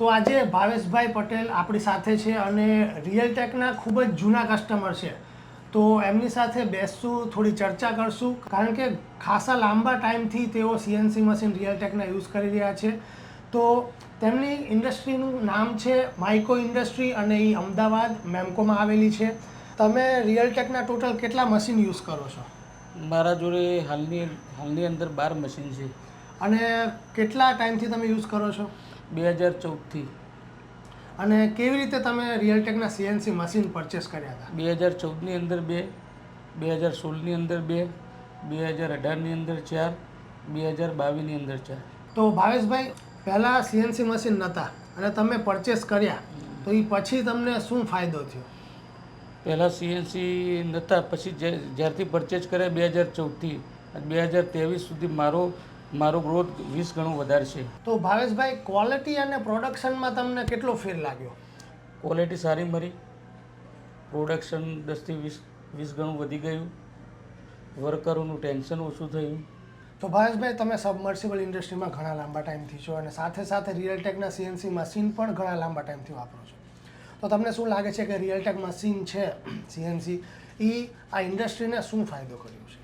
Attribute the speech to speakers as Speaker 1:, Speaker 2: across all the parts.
Speaker 1: તો આજે ભાવેશભાઈ પટેલ આપણી સાથે છે અને રિયલટેકના ખૂબ જ જૂના કસ્ટમર છે. તો એમની સાથે બેસશું, થોડી ચર્ચા કરશું, કારણ કે ખાસા લાંબા ટાઈમથી તેઓ સીએનસી મશીન રિયલટેકના યુઝ કરી રહ્યા છે. તો તેમની ઇન્ડસ્ટ્રીનું નામ છે માઇકો ઇન્ડસ્ટ્રી અને એ અમદાવાદ મેમકોમાં આવેલી છે. તમે રિયલટેકના ટોટલ કેટલા મશીન યુઝ કરો છો?
Speaker 2: મારા જોડે હાલની અંદર 12 મશીન છે.
Speaker 1: અને કેટલા ટાઈમથી તમે યુઝ કરો છો?
Speaker 2: 2014થી.
Speaker 1: અને કેવી રીતે તમે રિયલટેકના સીએનસી મશીન પરચેસ કર્યા હતા?
Speaker 2: 2014ની અંદર 2, 2016ની અંદર 2, 2018ની અંદર 4, 2022ની અંદર 4.
Speaker 1: તો ભાવેશભાઈ, પહેલાં સીએનસી મશીન નહોતા અને તમે પરચેસ કર્યા, તો એ પછી તમને શું ફાયદો થયો?
Speaker 2: પહેલાં સીએનસી નહોતા, પછી જ્યારથી પરચેજ કર્યા 2014થી 2023 સુધી મારો ગ્રોથ 20 ગણો વધારે છે.
Speaker 1: તો ભાવેશભાઈ, ક્વોલિટી અને પ્રોડક્શનમાં તમને કેટલો ફેર લાગ્યો?
Speaker 2: ક્વોલિટી સારી મળી, પ્રોડક્શન 10થી 20 ગણું વધી ગયું, વર્કરોનું ટેન્શન ઓછું થયું.
Speaker 1: તો ભાવેશભાઈ, તમે સબમર્સિબલ ઇન્ડસ્ટ્રીમાં ઘણા લાંબા ટાઈમથી છો અને સાથે સાથે રિયલટેકના સીએનસી મશીન પણ ઘણા લાંબા ટાઈમથી વાપરો છો. તો તમને શું લાગે છે કે રિયલટેક મશીન છે સીએનસી, એ આ ઇન્ડસ્ટ્રીને શું ફાયદો કર્યો છે?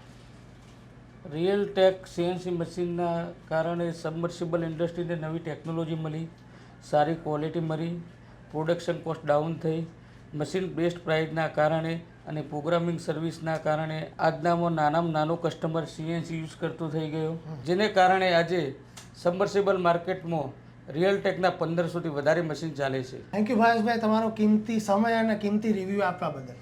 Speaker 2: રિયલટેક સીએનસી મશીનના કારણે સબમર્સિબલ ઇન્ડસ્ટ્રીને નવી ટેકનોલોજી મળી, સારી ક્વોલિટી મળી, પ્રોડક્શન કોસ્ટ ડાઉન થઈ, મશીન બેસ્ટ પ્રાઇસના કારણે અને પ્રોગ્રામિંગ સર્વિસના કારણે આજનામાં નાનામાં નાનો કસ્ટમર સીએનસી યુઝ કરતો થઈ ગયો, જેને કારણે આજે સબમર્સિબલ માર્કેટમાં રિયલટેકના 1500થી વધારે મશીન ચાલે છે.
Speaker 1: થેન્ક યુ ભાવેશભાઈ, તમારો કિંમતી સમય અને કિંમતી રિવ્યૂ આપવા બદલ.